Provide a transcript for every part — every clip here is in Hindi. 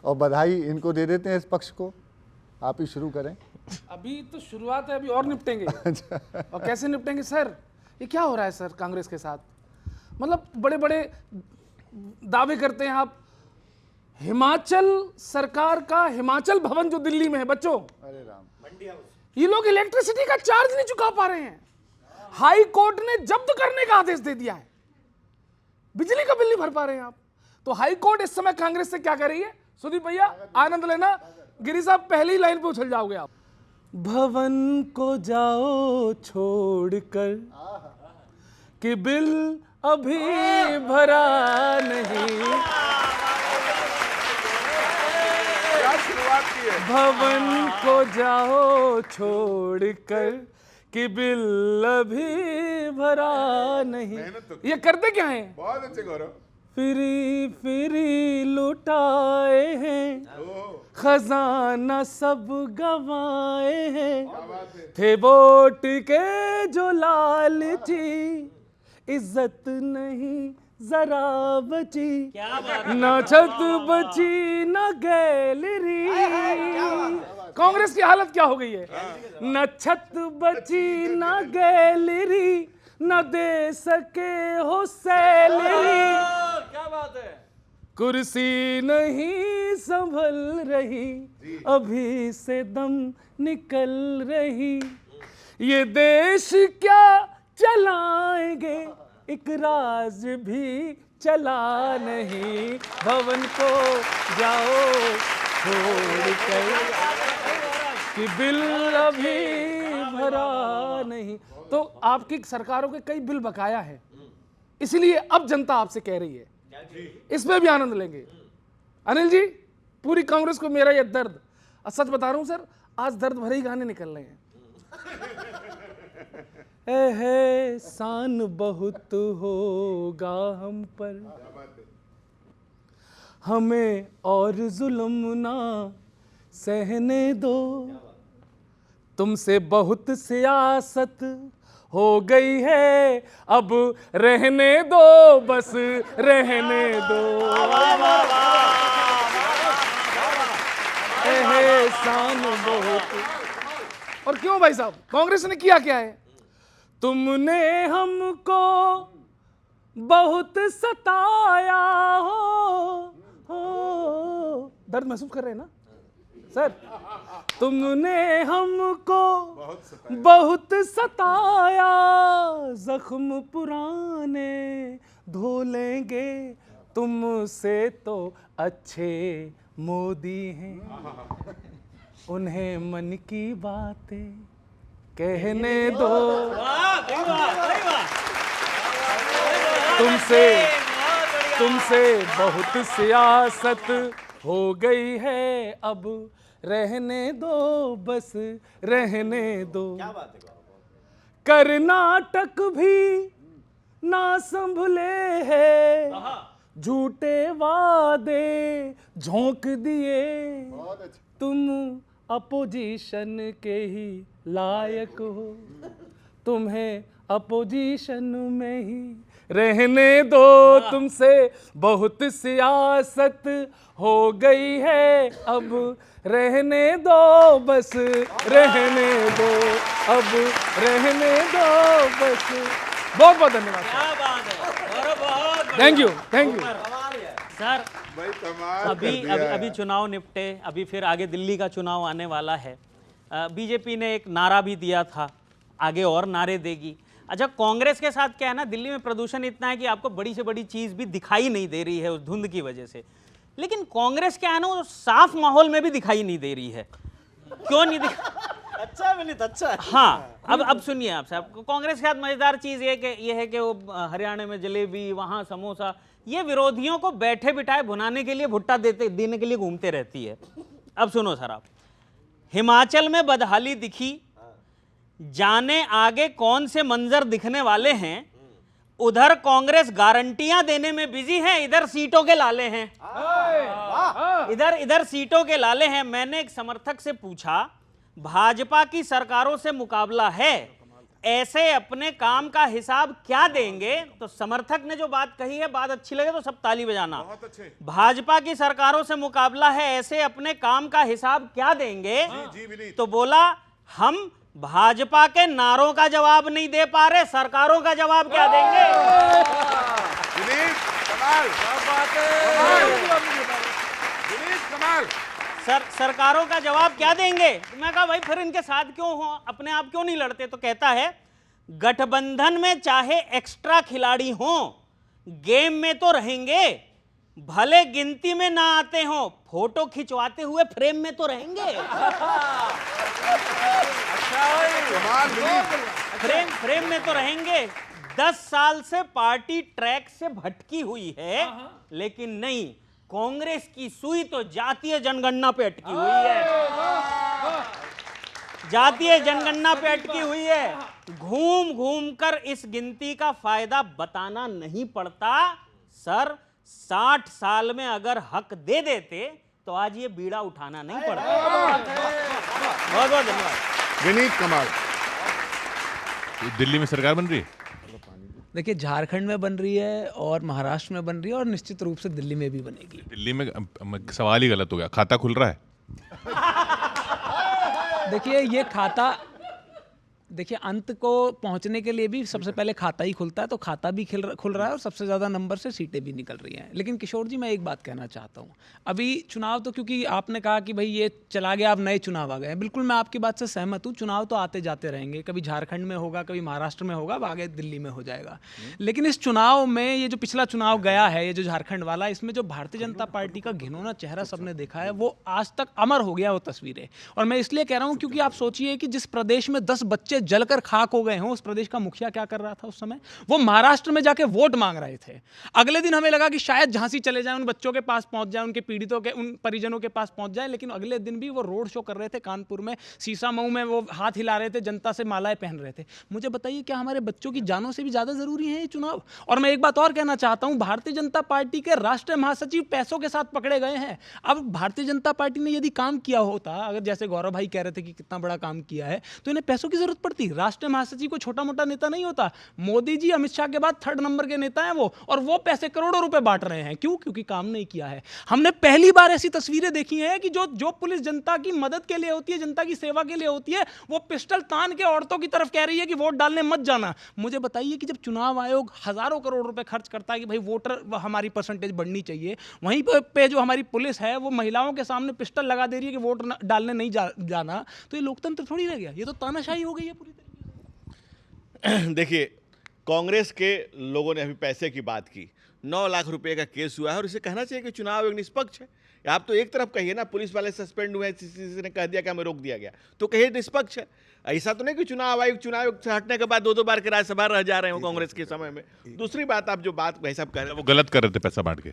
और बधाई इनको दे देते हैं, इस पक्ष को। आप ही शुरू करें। अभी तो शुरुआत है, अभी और निपटेंगे। और कैसे निपटेंगे सर? ये क्या हो रहा है सर कांग्रेस के साथ? मतलब बड़े बड़े दावे करते हैं आप। हिमाचल सरकार का हिमाचल भवन जो दिल्ली में है बच्चों, अरे राम, ये लोग इलेक्ट्रिसिटी का चार्ज नहीं चुका पा रहे हैं। हाई कोर्ट ने जब्त करने का आदेश दे दिया है। बिजली का बिल नहीं भर पा रहे हैं आप। तो हाई कोर्ट इस समय कांग्रेस से क्या कर रही है? सुदीप भैया आनंद लेना। गिरी साहब पहली लाइन पे उछल जाओगे आप। भवन को जाओ छोड़कर कि बिल अभी भरा नहीं। भवन को जाओ छोड़कर कि बिल अभी भरा नहीं। ये करते क्या हैं? बहुत अच्छे गौरव। फिरी फिरी लुटाए हैं, खजाना सब गवाए हैं। थे वोट के जो लालची, इज्जत नहीं जरा बची। न छत बची न गैलरी। कांग्रेस की हालत क्या हो गई है? न छत बची न गैलरी, न दे सके हो सैलरी। क्या बात है? कुर्सी नहीं संभल रही, अभी से दम निकल रही। ये देश क्या चलाएंगे, एक राज भी चला नहीं। भवन को जाओ छोड़कर कि बिल अभी भरा नहीं। तो आपकी सरकारों के कई बिल बकाया है, इसलिए अब जनता आपसे कह रही है, इसमें भी आनंद लेंगे। अनिल जी, पूरी कांग्रेस को मेरा ये दर्द, सच बता रहा हूं सर, आज दर्द भरे ही गाने निकल रहे हैं। एहसान बहुत होगा हम पर, हमें और जुल्म ना सहने दो। तुमसे बहुत सियासत हो गई है, अब रहने दो, बस रहने दो। एहसान बहुत। और क्यों भाई साहब, कांग्रेस ने किया क्या है? तुमने हमको बहुत सताया हो। दर्द महसूस कर रहे हैं ना सर? तुमने हमको बहुत सताया, जख्म पुराने धो लेंगे। तुमसे तो अच्छे मोदी हैं, उन्हें मन की बातें कहने दो। तुमसे बहुत सियासत हो गई है, अब रहने दो, बस रहने दो। कर्नाटक भी ना संभले है, झूठे वादे झोंक दिए। तुम अपोजिशन के ही लायक हो, तुम्हें अपोजिशन में ही रहने दो। तुमसे बहुत सियासत हो गई है, अब रहने दो, बस रहने दो, अब रहने दो बस। बहुत बहुत धन्यवाद। क्या बात है, बहुत thank you, thank you sir. भाई कमाल कर दिया अभी है। चुनाव निपटे, अभी फिर आगे दिल्ली का चुनाव आने वाला है। बीजेपी ने एक नारा भी दिया था, आगे और नारे देगी। अच्छा, कांग्रेस के साथ क्या है ना, दिल्ली में प्रदूषण इतना है कि आपको बड़ी से बड़ी चीज भी दिखाई नहीं दे रही है उस धुंध की वजह से। लेकिन कांग्रेस क्या है ना, वो साफ माहौल में भी दिखाई नहीं दे रही है। क्यों नहीं अच्छा विनीत, अच्छा है। हाँ, अब सुनिए आप साहब, कांग्रेस के साथ मजेदार चीज ये है कि वो हरियाणा में जलेबी, वहां समोसा, ये विरोधियों को बैठे बिठाए भुनाने के लिए भुट्टा देने के लिए घूमते रहती है। अब सुनो सर, आप हिमाचल में बदहाली दिखी, जाने आगे कौन से मंजर दिखने वाले हैं। उधर कांग्रेस गारंटियां देने में बिजी है, इधर सीटों के लाले हैं। इधर सीटों के लाले हैं। मैंने एक समर्थक से पूछा, भाजपा की सरकारों से मुकाबला है, ऐसे अपने काम का हिसाब क्या देंगे? तो समर्थक ने जो बात कही है, बात अच्छी लगे तो सब ताली बजाना। बहुत अच्छे। भाजपा की सरकारों से मुकाबला है, ऐसे अपने काम का हिसाब क्या देंगे? जी विनीत। तो बोला हम भाजपा के नारों का जवाब नहीं दे पा रहे, सरकारों का जवाब क्या देंगे? विनीत कमाल। कमाल। विनीत कमाल। सरकारों का जवाब क्या देंगे? तो मैं कहा भाई फिर इनके साथ क्यों हो, अपने आप क्यों नहीं लड़ते? तो कहता है गठबंधन में चाहे एक्स्ट्रा खिलाड़ी हो, गेम में तो रहेंगे, भले गिनती में ना आते हो, फोटो खिंचवाते हुए फ्रेम में तो रहेंगे। कमाल विनीत। फ्रेम में तो रहेंगे। 10 साल से पार्टी ट्रैक से भटकी हुई है, लेकिन नहीं, कांग्रेस की सुई तो जातीय जनगणना पे अटकी हुई है। जातीय जनगणना पे अटकी हुई है। घूम घूम कर इस गिनती का फायदा बताना नहीं पड़ता। सर 60 साल में अगर हक दे देते तो आज ये बीड़ा उठाना नहीं पड़ता। बहुत बहुत धन्यवाद। विनीत कमाल। दिल्ली में सरकार बन रही है? देखिए, झारखंड में बन रही है और महाराष्ट्र में बन रही है और निश्चित रूप से दिल्ली में भी बनेगी। दिल्ली में सवाल ही गलत हो गया, खाता खुल रहा है? देखिए, ये खाता, देखिए अंत को पहुंचने के लिए भी सबसे पहले खाता ही खुलता है, तो खाता भी खुल रहा है और सबसे ज़्यादा नंबर से सीटें भी निकल रही हैं। लेकिन किशोर जी, मैं एक बात कहना चाहता हूं, अभी चुनाव तो, क्योंकि आपने कहा कि भाई ये चला गया, अब नए चुनाव आ गए, बिल्कुल मैं आपकी बात से सहमत हूं। चुनाव तो आते जाते रहेंगे, कभी झारखंड में होगा, कभी महाराष्ट्र में होगा, अब आगे दिल्ली में हो जाएगा। लेकिन इस चुनाव में, ये जो पिछला चुनाव गया है, ये जो झारखंड वाला, इसमें जो भारतीय जनता पार्टी का घिनौना चेहरा सबने देखा है, वो आज तक अमर हो गया वो तस्वीरें। और मैं इसलिए कह रहा हूँ क्योंकि आप सोचिए कि जिस प्रदेश में 10 बच्चे जलकर खाक हो गए हों, उस प्रदेश का मुखिया क्या कर रहा था उस समय? वो महाराष्ट्र में जाके वोट मांग रहे थे। अगले दिन हमें लगा कि शायद झांसी चले जाएं, उन बच्चों के पास पहुंच जाएं, उनके पीड़ितों के, उन परिजनों के पास पहुंच जाएं, लेकिन अगले दिन भी वो रोड शो कर रहे थे कानपुर में, सीसामऊ में वो हाथ हिला रहे थे, जनता से मालाएं पहन रहे थे। मुझे बताइए, क्या हमारे बच्चों की जानों से भी ज्यादा जरूरी है ये चुनाव? और मैं एक बात और कहना चाहता हूं, भारतीय जनता पार्टी के राष्ट्रीय महासचिव पैसों के साथ पकड़े गए हैं। अब भारतीय जनता पार्टी ने यदि काम किया होता, अगर जैसे गौरव भाई कह रहे थे कि कितना बड़ा काम किया है, तो इन्हें पैसों की जरूरत पड़ती? राष्ट्रीय महासचिव को छोटा मोटा नेता नहीं होता। मोदी जी अमित शाह के बाद 3rd नंबर के नेता हैं वो, और वो पैसे करोड़ों रुपए बांट रहे हैं। क्यों? क्योंकि काम नहीं किया है। हमने पहली बार ऐसी तस्वीरें देखी हैं कि जो पुलिस जनता की मदद के लिए होती है, जनता की सेवा के लिए होती है, वो पिस्टल तान के औरतों की तरफ कह रही है कि वोट डालने मत जाना। मुझे बताइए कि जब चुनाव आयोग हजारों करोड़ रुपए खर्च करता है कि भाई वोटर हमारी परसेंटेज बढ़नी चाहिए, वहीं पे जो हमारी पुलिस है वो महिलाओं के सामने पिस्टल लगा दे रही है कि वोट डालने नहीं जाना, तो ये लोकतंत्र थोड़ी रह गया, ये तो तानाशाही हो गई है पूरी तरीके। देखिए, कांग्रेस के लोगों ने अभी पैसे की बात की, 9 लाख रुपए का केस हुआ है और इसे कहना चाहिए कि चुनाव एक निष्पक्ष है। आप तो एक तरफ कहिए ना, पुलिस वाले सस्पेंड हुए, किसी ने कह दिया कि हमें रोक दिया गया, तो कहिए निष्पक्ष है। ऐसा तो नहीं कि चुनाव आयोग से हटने के बाद 2-2 बार के राज्यसभा रह जा रहे हो कांग्रेस के समय में। दूसरी बात, आप जो बात भाई साहब कह रहे हैं, वो गलत कर रहे थे पैसा बांट के।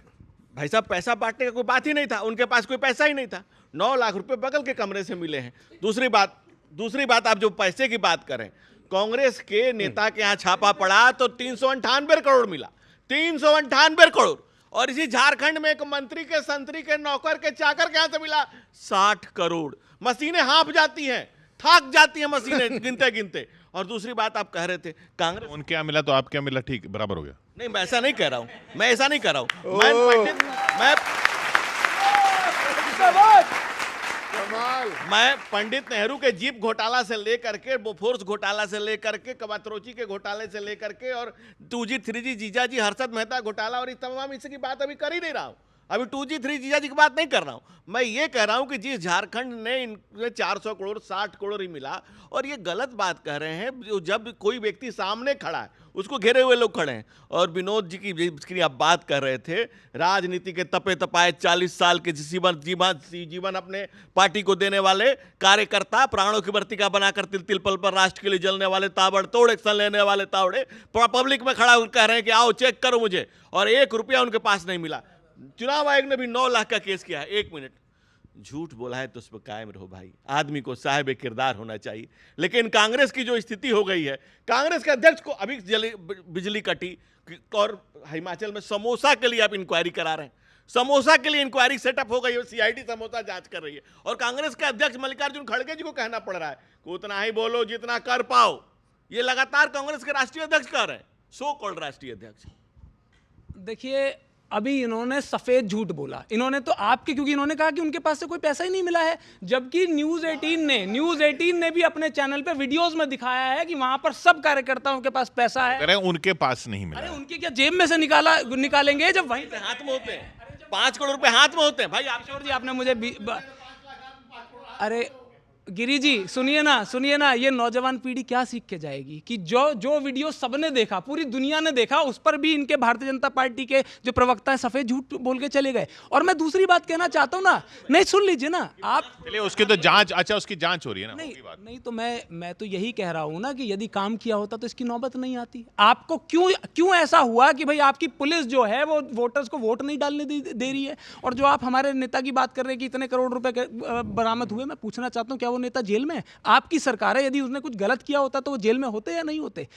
भाई साहब पैसा बांटने का कोई बात ही नहीं था, उनके पास कोई पैसा ही नहीं था। 9 लाख रुपए बगल के कमरे से मिले हैं। दूसरी बात आप जो पैसे की बात करें, कांग्रेस के नेता के यहाँ छापा पड़ा तो 398 करोड़ मिला, 398 करोड़। और इसी झारखंड में एक मंत्री के, संतरी के, नौकर के, चाकर के यहाँ से मिला 60 करोड़। मशीनें हाँफ जाती हैं, थक जाती हैं मशीनें गिनते गिनते। और दूसरी बात आप कह रहे थे कांग्रेस, उनके यहाँ मिला तो आपके यहाँ मिला, ठीक बराबर हो गया। नहीं, मैं ऐसा नहीं कह रहा हूं, मैं ऐसा नहीं कह रहा हूं। मैं पंडित नेहरू के जीप घोटाला से लेकर के, बोफोर्स घोटाला से लेकर के, कबात्रोची के घोटाले से लेकर के, और 2G 3G जीजाजी हर्षद मेहता घोटाला और इस तमाम इसकी बात अभी कर ही नहीं रहा हूं। अभी 2G 3G जीजाजी की बात नहीं कर रहा हूं। मैं ये कह रहा हूं कि जिस झारखंड ने इनमें 400 करोड़ 60 करोड़ ही मिला, और ये गलत बात कह रहे हैं। जब कोई व्यक्ति सामने खड़ा है, उसको घेरे हुए लोग खड़े हैं। और विनोद जी की जिसकी आप बात कर रहे थे, राजनीति के तपे तपाए 40 साल के जीवन अपने पार्टी को देने वाले कार्यकर्ता, प्राणों की वर्तिका बनाकर तिल तिल पल पर राष्ट्र के लिए जलने वाले, ताबड़तोड़ एक्शन लेने वाले तावड़े पब्लिक में खड़ा कह रहे हैं कि आओ चेक करो मुझे, और 1 रुपया उनके पास नहीं मिला। चुनाव आयोग ने भी 9 लाख का केस किया है। 1 मिनट, झूठ बोला है तो उस पर कायम रहो भाई। आदमी को साहिब किरदार होना चाहिए। लेकिन कांग्रेस की जो स्थिति हो गई है, कांग्रेस के अध्यक्ष को अभी बिजली कटी और हिमाचल में समोसा के लिए आप इंक्वायरी करा रहे हैं। समोसा के लिए इंक्वायरी सेटअप हो गई है, CID समोसा जांच कर रही है। और कांग्रेस के अध्यक्ष मल्लिकार्जुन खड़गे जी को कहना पड़ रहा है कि उतना ही बोलो जितना कर पाओ। ये लगातार कांग्रेस के राष्ट्रीय अध्यक्ष कह रहे हैं, सो कॉल्ड राष्ट्रीय अध्यक्ष। देखिए, अभी इन्होंने सफेद झूठ बोला, इन्होंने तो आपके, क्योंकि इन्होंने कहा कि उनके पास से कोई पैसा ही नहीं मिला है, जबकि न्यूज़ 18 ने भी अपने चैनल पे वीडियोस में दिखाया है कि वहां पर सब कार्यकर्ताओं के पास पैसा है। कह रहे हैं उनके पास नहीं मिला। अरे उनकी क्या जेब में से निकालेंगे जब वहीं पे हाथ में होते हैं, 5 करोड़ रुपए हाथ में होते हैं। भाई आप किशोर जी, आपने मुझे अरे गिरी जी सुनिए ना, ये नौजवान पीढ़ी क्या सीख के जाएगी कि जो वीडियो सबने देखा, पूरी दुनिया ने देखा, उस पर भी इनके भारतीय जनता पार्टी के जो प्रवक्ता है सफेद झूठ बोल के चले गए। और मैं दूसरी बात कहना चाहता हूं ना, नहीं सुन लीजिए ना आप, चलिए उसकी तो जांच, अच्छा उसकी जांच हो रही है ना। नहीं तो मैं तो यही कह रहा हूं ना कि यदि काम किया होता तो इसकी नौबत नहीं आती। आपको क्यों ऐसा हुआ कि भाई आपकी पुलिस जो है वो वोटर्स को वोट नहीं डालने दे रही है? और जो आप हमारे नेता की बात कर रहे हैं कि इतने करोड़ रुपए बरामद हुए, मैं पूछना चाहता हूं क्या वो नेता जेल में है? आपकी सरकार है, यदि उसने कुछ गलत किया होता तो वो जेल में होते या नहीं होते?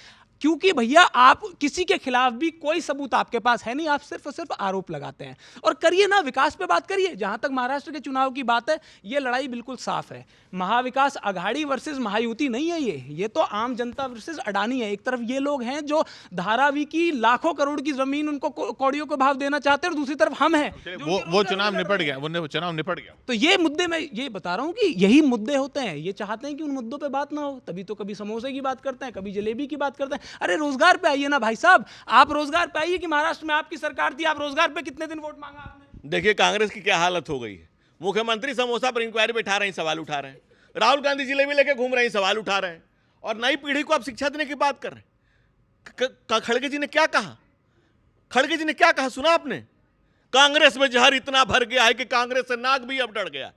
क्योंकि भैया आप किसी के खिलाफ भी कोई सबूत आपके पास है नहीं, आप सिर्फ और सिर्फ आरोप लगाते हैं। और करिए ना, विकास पे बात करिए। जहां तक महाराष्ट्र के चुनाव की बात है, ये लड़ाई बिल्कुल साफ है। महाविकास आघाड़ी वर्सेस महायुति नहीं है, ये तो आम जनता वर्सेस अडानी है। एक तरफ ये लोग हैं जो धारावी की लाखों करोड़ की जमीन उनको कौड़ियों को भाव देना चाहते हैं, और दूसरी तरफ हम हैं वो चुनाव निपट गया, वो चुनाव निपट गया। तो ये मुद्दे में ये बता रहा हूं कि यही मुद्दे होते हैं। ये चाहते हैं कि उन मुद्दों पे बात ना हो, तभी तो कभी समोसे की बात करते हैं, कभी जलेबी की बात करते हैं। अरे रोजगार पे आइए ना भाई साहब, आप रोजगार पे आइए कि महाराष्ट्र में आपकी सरकार थी, आप रोजगार पे कितने दिन वोट मांगा आपने? देखिए कांग्रेस की क्या हालत हो गई है। मुख्यमंत्री समोसा पर इंक्वायरी बैठा रहे हैं, सवाल उठा रहे हैं। राहुल गांधी जिलेबी लेके घूम रहे हैं, सवाल उठा रहे हैं। और नई पीढ़ी को आप शिक्षा देने की बात कर रहे हैं। खड़गे जी ने क्या कहा? खड़गे जी ने क्या कहा सुना आपने? कांग्रेस में जहर इतना भर गया है कि कांग्रेस से नाग भी अब डर गया।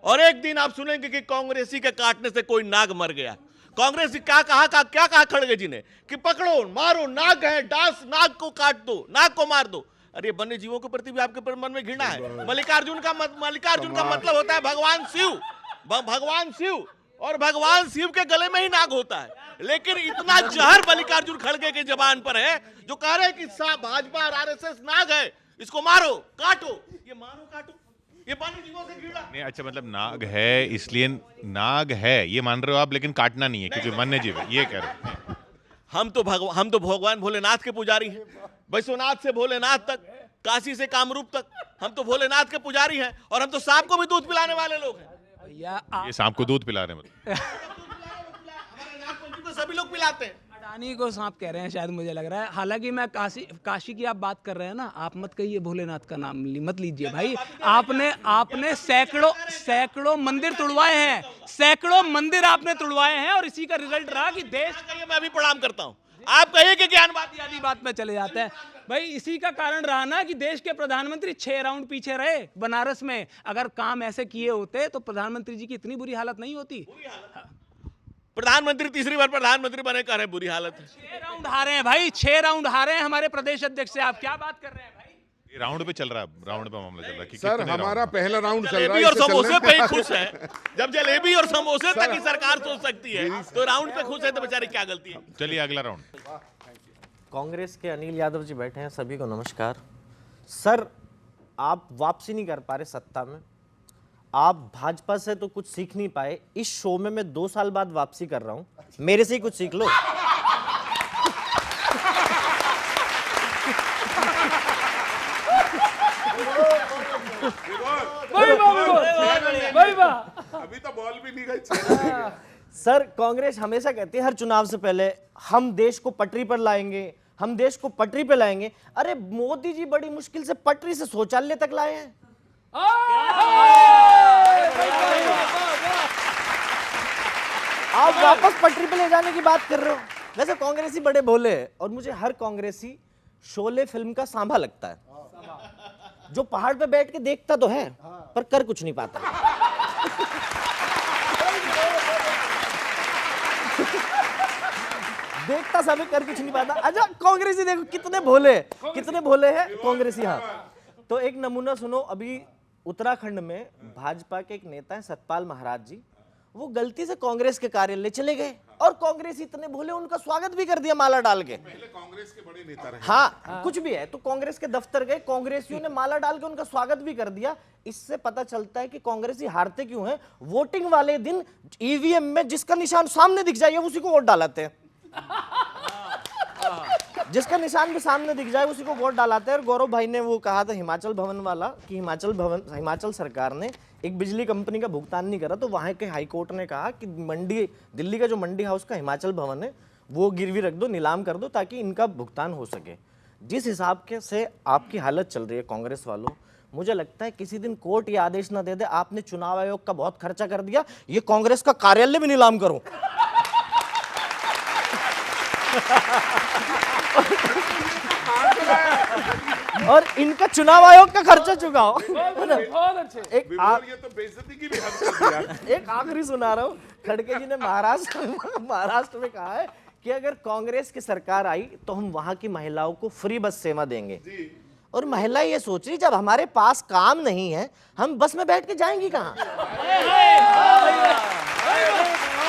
और एक दिन आप सुनेंगे कि कांग्रेसी के काटने से कोई नाग मर गया। कांग्रेस क्या कहा खड़गे जी ने कि पकड़ो मारो, नाग है, डांस, नाग को काट दो, नाग को मार दो। अरे वन्य जीवों के प्रति भी आपके मन में घृणा है। मल्लिकार्जुन का मतलब होता है भगवान शिव, और भगवान शिव के गले में ही नाग होता है। लेकिन इतना जहर मल्लिकार्जुन खड़गे के जबान पर है जो कह रहे हैं कि भाजपा और आरएसएस नाग है, इसको मारो काटो। ये मारो काटो, ये वन्य जीवों से घृणा नहीं। अच्छा मतलब नाग है, इसलिए नाग है ये मान रहे हो आप, लेकिन काटना नहीं है क्योंकि वन्य जीव है, ये कह रहे हैं। हम तो भगवान भोलेनाथ के पुजारी हैं। विश्वनाथ से भोलेनाथ तक, काशी से कामरूप तक, हम तो भोलेनाथ के पुजारी हैं। और हम तो सांप को भी दूध पिलाने वाले लोग हैं। भैया ये सांप को दूध पिला रहे हैं मतलब। हमारे नागपंचमी को सभी लोग पिलाते हैं। अडानी को सांप कह रहे हैं शायद, मुझे लग रहा है। हालांकि मैं काशी की आप बात कर रहे हैं ना, आप मत कहिए भोलेनाथ का नाम मत लीजिए भाई। आपने सैकड़ों मंदिर तुड़वाए हैं, सैकड़ों मंदिर आपने तुड़वाए हैं, और इसी का रिजल्ट रहा कि देश। मैं भी प्रणाम करता हूं। आप कहिए कि ज्ञानवादी आदि बात में चले जाते हैं भाई। इसी का कारण रहा ना कि देश के प्रधानमंत्री 6 राउंड पीछे रहे बनारस में। अगर काम ऐसे किए होते तो प्रधानमंत्री जी की इतनी बुरी हालत नहीं होती। प्रधानमंत्री तीसरी बार प्रधानमंत्री बने, कह रहे बुरी हालत है। 6 राउंड हारे हैं भाई, 6 राउंड हारे हैं हमारे प्रदेश अध्यक्ष से। आप क्या बात कर रहे हैं भाई? ये राउंड पे चल रहा है, राउंड पे मामला चल रहा है कि सर कितने हमारा राउंड? पहला राउंड चल रहा जलेबी है, और इससे समोसे चलने- पे ही खुश है। जब जलेबी और समोसे तक ही सरकार सोच सकती है, तो राउंड पे खुश है तो बेचारे क्या गलती है? चलिए अगला राउंड। कांग्रेस के अनिल यादव जी बैठे हैं, सभी को नमस्कार। सर आप वापसी नहीं कर पा रहे सत्ता में, आप भाजपा से तो कुछ सीख नहीं पाए। इस शो में मैं 2 साल बाद वापसी कर रहा हूं, मेरे से ही कुछ सीख लो। अभी तो बॉल भी नहीं गई। सर कांग्रेस हमेशा कहती है हर चुनाव से पहले हम देश को पटरी पर लाएंगे, हम देश को पटरी पर लाएंगे। अरे मोदी जी बड़ी मुश्किल से पटरी से शौचालय तक लाए हैं। आप वापस पटरी पे ले जाने की बात कर रहे हो। वैसे कांग्रेसी बड़े भोले हैं, और मुझे हर कांग्रेसी शोले फिल्म का सांभा लगता है, जो पहाड़ पे बैठ के देखता तो है पर कर कुछ नहीं पाता। देखता सभी कर कुछ नहीं पाता। अच्छा कांग्रेसी देखो कितने भोले हैं कांग्रेसी। हाँ तो एक नमूना सुनो। अभी उत्तराखंड में भाजपा के एक नेता है सतपाल महाराज जी, वो गलती से कांग्रेस के कार्यालय चले गए, और कांग्रेस इतने भोले उनका स्वागत भी कर दिया माला डाल के। पहले कांग्रेस के बड़े नेता रहे। हाँ कुछ भी है तो कांग्रेस के दफ्तर गए, कांग्रेसियों ने माला डाल के उनका स्वागत भी कर दिया। इससे पता चलता है कि कांग्रेसी हारते क्यों हैं। वोटिंग वाले दिन ईवीएम में जिसका निशान सामने दिख जाए उसी को वोट डालते हैं। जिसका निशान भी सामने दिख जाए उसी को वोट डालाते हैं। और गौरव भाई ने वो कहा था हिमाचल भवन वाला कि हिमाचल सरकार ने एक बिजली कंपनी का भुगतान नहीं करा, तो वहां के हाई कोर्ट ने कहा कि दिल्ली का जो मंडी हाउस का हिमाचल भवन है वो गिरवी रख दो, नीलाम कर दो, ताकि इनका भुगतान हो सके। जिस हिसाब के से आपकी हालत चल रही है कांग्रेस वालों, मुझे लगता है किसी दिन कोर्ट ये आदेश ना दे दे आपने चुनाव आयोग का बहुत खर्चा कर दिया, ये कांग्रेस का कार्यालय भी नीलाम करो। और इनका चुनाव आयोग का खर्चा चुकाओ। बहुत अच्छे। एक ये तो बेइज्जती की भी हद कर दिया। एक आखिरी सुना रहा हूँ। खड़गे जी ने महाराष्ट्र में कहा है कि अगर कांग्रेस की सरकार आई तो हम वहां की महिलाओं को फ्री बस सेवा देंगे। और महिला ये सोच रही जब हमारे पास काम नहीं है हम बस में बैठ के जाएंगी कहाँ।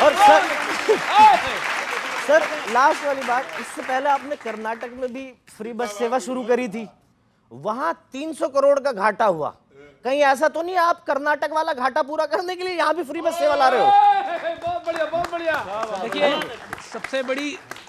और सर लास्ट वाली बात, इससे पहले आपने कर्नाटक में भी फ्री बस सेवा शुरू करी थी, वहां 300 करोड़ का घाटा हुआ। कहीं ऐसा तो नहीं आप कर्नाटक वाला घाटा पूरा करने के लिए यहाँ भी फ्री बस सेवा ला रहे हो? बहुत बढ़िया, बहुत बढ़िया। देखिए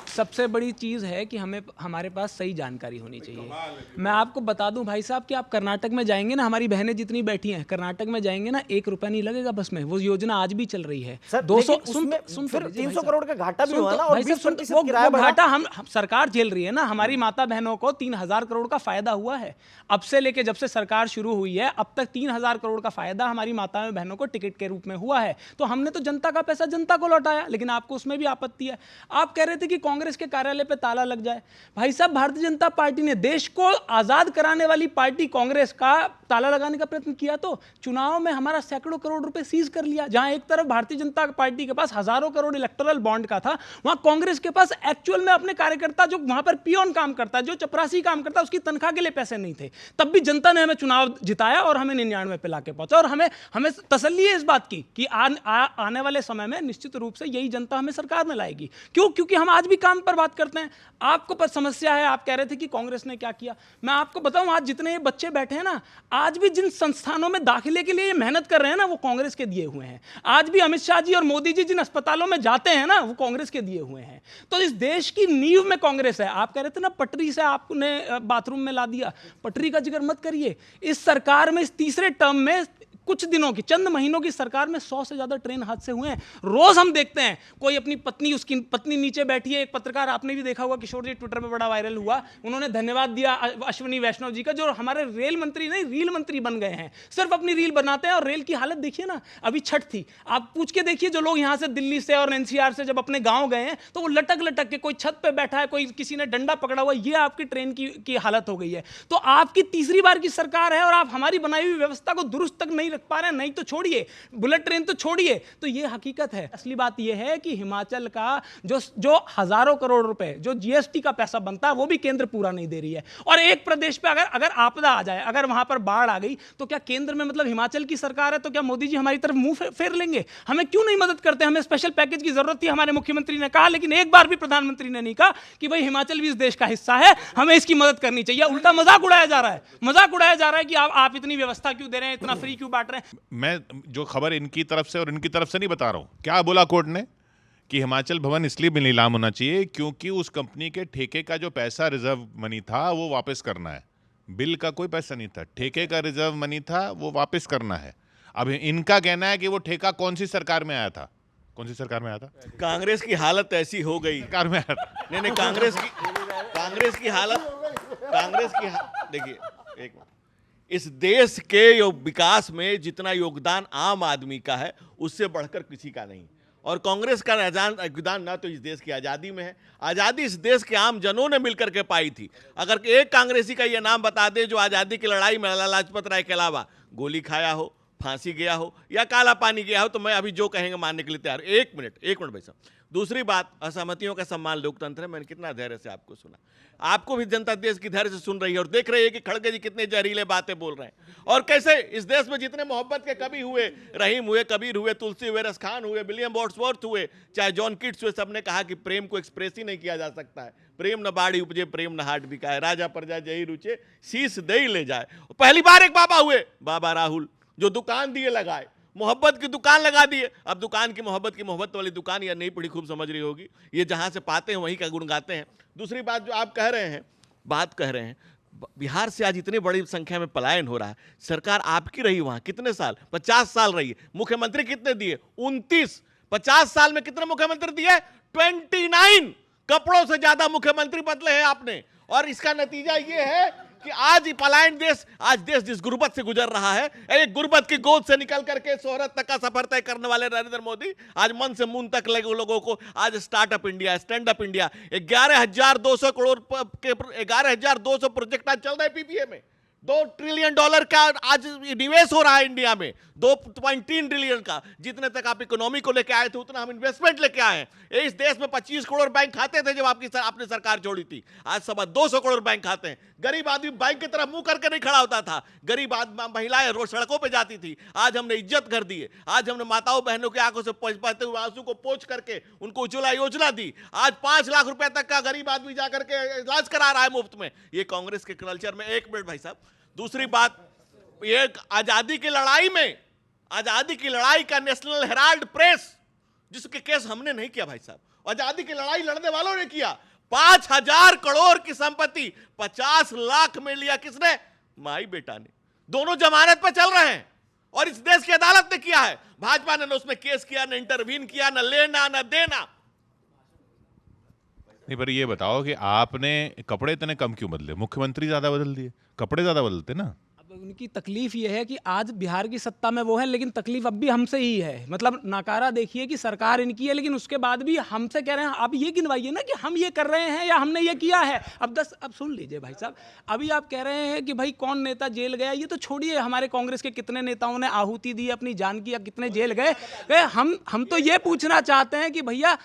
सबसे बड़ी चीज है कि हमें हमारे पास सही जानकारी होनी चाहिए। मैं आपको बता दूं भाई साहब कि आप कर्नाटक में जाएंगे ना, हमारी बहनें जितनी बैठी हैं कर्नाटक में जाएंगे ना, 1 रुपया नहीं लगेगा बस में। वो योजना आज भी चल रही है। 200 सुन फिर 300 करोड़ का घाटा भी हुआ ना, और भाई साहब 20% किराया वो बढ़ा। घाटा हम सरकार झेल रही है ना। हमारी माता बहनों को 3000 करोड़ का फायदा हुआ है। अब से लेके जब से सरकार शुरू हुई है अब तक 3000 करोड़ का फायदा हमारी माताओं बहनों को टिकट के रूप में हुआ है। तो हमने तो जनता का पैसा जनता को लौटाया, लेकिन आपको उसमें भी आपत्ति है। आप कह रहे थे कि कांग्रेस के कार्यालय पे ताला लग जाए। भाई साहब भारतीय जनता पार्टी ने, देश को आजाद कराने वाली पार्टी कांग्रेस का, ताला लगाने का प्रयत्न किया तो चुनाव में हमारा सैकड़ों करोड़ रुपए सीज कर लिया। जहां एक तरफ भारतीय जनता पार्टी के पास हजारों करोड़ इलेक्टोरल बॉन्ड का था, वहां कांग्रेस के पास एक्चुअल में अपने कार्यकर्ता, जो वहां पर पियोन काम करता है, जो चपरासी काम करता है, उसकी तनख्वाह के लिए पैसे नहीं थे। तब भी जनता ने हमें चुनाव जिताया और हमें 99 पे लाके पहुंचा। और हमें तसल्ली है इस बात की कि आने वाले समय में निश्चित रूप से यही जनता हमें सरकार में लाएगी। क्यों? क्योंकि हम आज भी काम पर बात करते हैं। आपको पर समस्या है, आप कह रहे थे कि कांग्रेस ने क्या किया। मैं आपको बताऊं, आज जितने ये बच्चे बैठे हैं ना, आज भी जिन संस्थानों में दाखिले के लिए ये मेहनत कर रहे हैं ना, वो कांग्रेस के दिए हुए हैं। आज भी अमित शाह जी और मोदी जी जिन अस्पतालों में जाते हैं ना, वो कांग्रेस के दिए हुए हैं। तो इस देश की नींव में कांग्रेस है। आप कह रहे थे ना पटरी से आपने बाथरूम में ला दिया, पटरी का जिक्र मत करिए। इस सरकार में, इस तीसरे टर्म में, कुछ दिनों की, चंद महीनों की सरकार में 100 से ज्यादा ट्रेन हादसे हुए हैं। रोज हम देखते हैं कोई अपनी पत्नी, उसकी पत्नी नीचे बैठी है। एक पत्रकार आपने भी देखा होगा, किशोर जी, ट्विटर पे बड़ा वायरल हुआ। उन्होंने धन्यवाद दिया अश्विनी वैष्णव जी का, जो हमारे रेल मंत्री नहीं रील मंत्री बन गए हैं। सिर्फ अपनी रील बनाते हैं। और रेल की हालत देखिए ना, अभी छठ थी, आप पूछ के देखिए, जो लोग यहाँ से दिल्ली से और एनसीआर से जब अपने गाँव गए हैं तो वो लटक लटक के, कोई छत पे बैठा है, कोई किसी ने डंडा पकड़ा हुआ। ये आपकी ट्रेन की हालत हो गई है। तो आपकी तीसरी बार की सरकार है और आप हमारी बनाई हुई व्यवस्था को दुरुस्त तक नहीं रख पा रहे हैं। नहीं तो छोड़िए, बुलेट ट्रेन तो छोड़िए। तो ये हकीकत है। असली बात ये है कि हिमाचल का जो हजारों करोड़ रुपए जो जीएसटी का पैसा बनता है, वो भी केंद्र पूरा नहीं दे रही है। और एक प्रदेश पे अगर आपदा आ जाए, अगर वहां पर बाढ़ आ गई, तो क्या केंद्र में, मतलब हिमाचल की सरकार है, तो क्या मोदी जी हमारी तरफ मुंह फेर लेंगे? हमें क्यों नहीं मदद करते? हमें स्पेशल पैकेज की जरूरत थी, हमारे मुख्यमंत्री ने कहा, लेकिन एक बार भी प्रधानमंत्री ने नहीं कहा कि भाई हिमाचल भी इस देश का हिस्सा है, हमें इसकी मदद करनी चाहिए। उल्टा मजाक उड़ाया जा रहा है, मजाक उड़ाया जा रहा है कि आप इतनी व्यवस्था क्यों दे रहे हैं, इतना फ्री क्यों बांट रहे हैं। मैं जो खबर इनकी तरफ से और इनकी तरफ से नहीं बता रहा हूं। क्या बोला कोर्ट ने कि हिमाचल भवन इसलिए भी नीलाम होना चाहिए क्योंकि उस कंपनी के ठेके का जो पैसा रिजर्व मनी था वो वापस करना है। बिल का कोई पैसा नहीं था, ठेके का रिजर्व मनी था, वो वापस करना है। अब इनका कहना है कि वो ठेका कौन सी सरकार में आया था? कौन सी सरकार में आया था? कांग्रेस की हालत ऐसी हो गई, सरकार में आया था। नहीं, कांग्रेस की हालत, देखिए एक मिनट, इस देश के विकास में जितना योगदान आम आदमी का है उससे बढ़कर किसी का नहीं। और कांग्रेस का योगदान ना तो इस देश की आज़ादी में है, आज़ादी इस देश के आम जनों ने मिलकर के पाई थी। अगर एक कांग्रेसी का ये नाम बता दे जो आज़ादी की लड़ाई में लाला लाजपत राय के अलावा गोली खाया हो, फांसी गया हो या काला पानी गया हो, तो मैं अभी जो कहेंगे मानने के लिए तैयार। एक मिनट भाई साहब। दूसरी बात, असहमतियों का सम्मान लोकतंत्र है। मैंने कितना धैर्य से आपको सुना, आपको भी जनता देश की धैर्य से सुन रही है और देख रही है कि खड़गे जी कितने जहरीले बातें बोल रहे हैं। और कैसे इस देश में जितने मोहब्बत के कवि हुए, रहीम हुए, कबीर हुए, तुलसी हुए, रसखान हुए, विलियम वर्ड्सवर्थ हुए, चाहे जॉन किट्स हुए, सबने कहा कि प्रेम को एक्सप्रेस ही नहीं किया जा सकता है। प्रेम न बाड़ी उपजे, प्रेम न हाट बिकाए, राजा प्रजा जही रुचे, शीश दे ले जाए। पहली बार एक बाबा हुए, बाबा राहुल, जो दुकान दिए लगाए, मोहब्बत की दुकान लगा दी है। अब दुकान की मोहब्बत वाली दुकान या नहीं पढ़ी खूब समझ रही होगी, ये जहां से पाते हैं वहीं का गुण गाते हैं। दूसरी बात जो आप कह रहे हैं, बिहार से आज इतनी बड़ी संख्या में पलायन हो रहा है, सरकार आपकी रही वहां कितने साल? 50 साल रही है। मुख्यमंत्री कितने दिए? 29। 50 साल में कितने मुख्यमंत्री दिए? 29। कपड़ों से ज्यादा मुख्यमंत्री बदले हैं आपने। और इसका नतीजा यह है कि आज पलायन आज देश जिस गुर्बत से गुजर रहा है, एक गुर्बत की गोद से निकल करके शोहरत तक का सफर तय करने वाले नरेंद्र मोदी आज मन से मून तक लगे लोगों को आज startup India, stand up India, 11,200 crore के 11,200 प्रोजेक्ट आज चल रहे हैं पीपीए में। $2 ट्रिलियन का आज निवेश हो रहा है इंडिया में, 2.3 ट्रिलियन का। जितने तक आप इकोनॉमी को लेके आए थे उतना हम इन्वेस्टमेंट लेके आए हैं। इस देश में 25 करोड़ बैंक खाते थे जब आपने सरकार छोड़ी थी, आज 225 करोड़ बैंक खाते हैं। गरीब आदमी बैंक की तरफ मुंह करके नहीं खड़ा होता था, गरीब महिलाएं रोज सड़कों पे जाती थी। आज हमने इज्जत कर दी है। आज हमने माताओं बहनों की आंखों से बहते हुए आंसू को पोंछ करके उनको उज्ज्वला योजना दी। आज 5 लाख रुपए तक का गरीब आदमी जाकर के इलाज करा रहा है मुफ्त में। ये कांग्रेस के कल्चर में। 1 मिनट भाई साहब, दूसरी बात, एक आजादी की लड़ाई का नेशनल हेराल्ड प्रेस, जिसके केस हमने नहीं किया भाई साहब, आजादी की लड़ाई लड़ने वालों ने किया। 5,000 करोड़ की संपत्ति 50 लाख में लिया किसने? माई बेटा ने। दोनों जमानत पर चल रहे हैं और इस देश की अदालत ने किया है। भाजपा ने उसमें केस किया, न इंटरवीन किया, न लेना न देना। नहीं, पर ये बताओ कि आपने कपड़े इतने कम क्यों बदले? मुख्यमंत्री ज्यादा बदल दिए, कपड़े ज्यादा बदलते ना। अब उनकी तकलीफ ये है कि आज बिहार की सत्ता में वो है, लेकिन तकलीफ अब भी हमसे ही है। मतलब नकारा देखिए कि सरकार इनकी है, लेकिन उसके बाद भी हमसे कह रहे हैं आप ये गिनवाइए ना कि हम ये कर रहे हैं या हमने ये किया है। अब सुन लीजिए भाई साहब, अभी आप कह रहे हैं कि भाई कौन नेता जेल गया, ये तो छोड़िए, हमारे कांग्रेस के कितने नेताओं ने आहुति दी अपनी जान की या कितने जेल गए। हम तो ये पूछना चाहते हैं कि भैया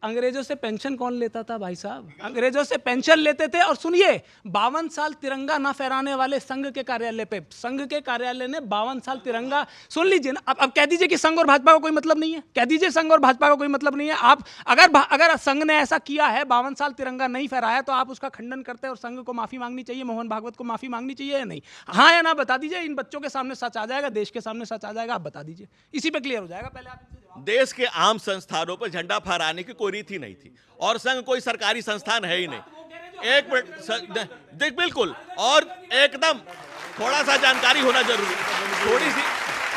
अंग्रेजों से पेंशन कौन लेता था भाई साहब? अंग्रेजों से पेंशन लेते थे। और सुनिए, 52 साल तिरंगा ना फहराने वाले संघ के कार्यालय पे, संघ के कार्यालय ने 52 साल तिरंगा, सुन लीजिए ना। अब कह दीजिए कि संघ और भाजपा का कोई मतलब नहीं है, कह दीजिए संघ और भाजपा का कोई मतलब नहीं है। आप अगर संघ ने ऐसा किया है, 52 साल तिरंगा नहीं फहराया, तो आप उसका खंडन करते हैं और संघ को माफी मांगनी चाहिए, मोहन भागवत को माफी मांगनी चाहिए या नहीं? हाँ या ना बता दीजिए। इन बच्चों के सामने सच आ जाएगा, देश के सामने सच आ जाएगा, आप बता दीजिए, इसी पे क्लियर हो जाएगा। पहले आप देश के आम संस्थानों पर झंडा फहराने की कोई रीति नहीं थी, और संघ कोई सरकारी संस्थान है ही नहीं। 1 मिनट देख, बिल्कुल, और एकदम थोड़ा सा जानकारी होना जरूरी,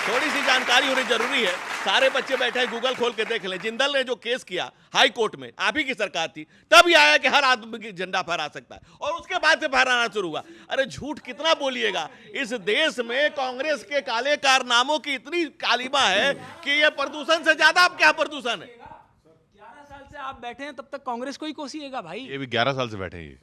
थोड़ी सी जानकारी होनी जरूरी है। सारे बच्चे बैठे हैं, गूगल खोल के देख लें। जिंदल ने जो केस किया हाई कोर्ट में, आप ही की सरकार थी, तब ये आया कि हर आदमी की झंडा फहरा सकता है, और उसके बाद से फहराना शुरू हुआ। अरे झूठ कितना बोलिएगा? इस देश में कांग्रेस के काले कारनामों की इतनी कालिमा है कि ये प्रदूषण से ज्यादा अब क्या प्रदूषण है। 11 साल से आप बैठे हैं, तब तक कांग्रेस को ही कोसिएगा भाई। ये भी 11 साल से बैठे हैं ये।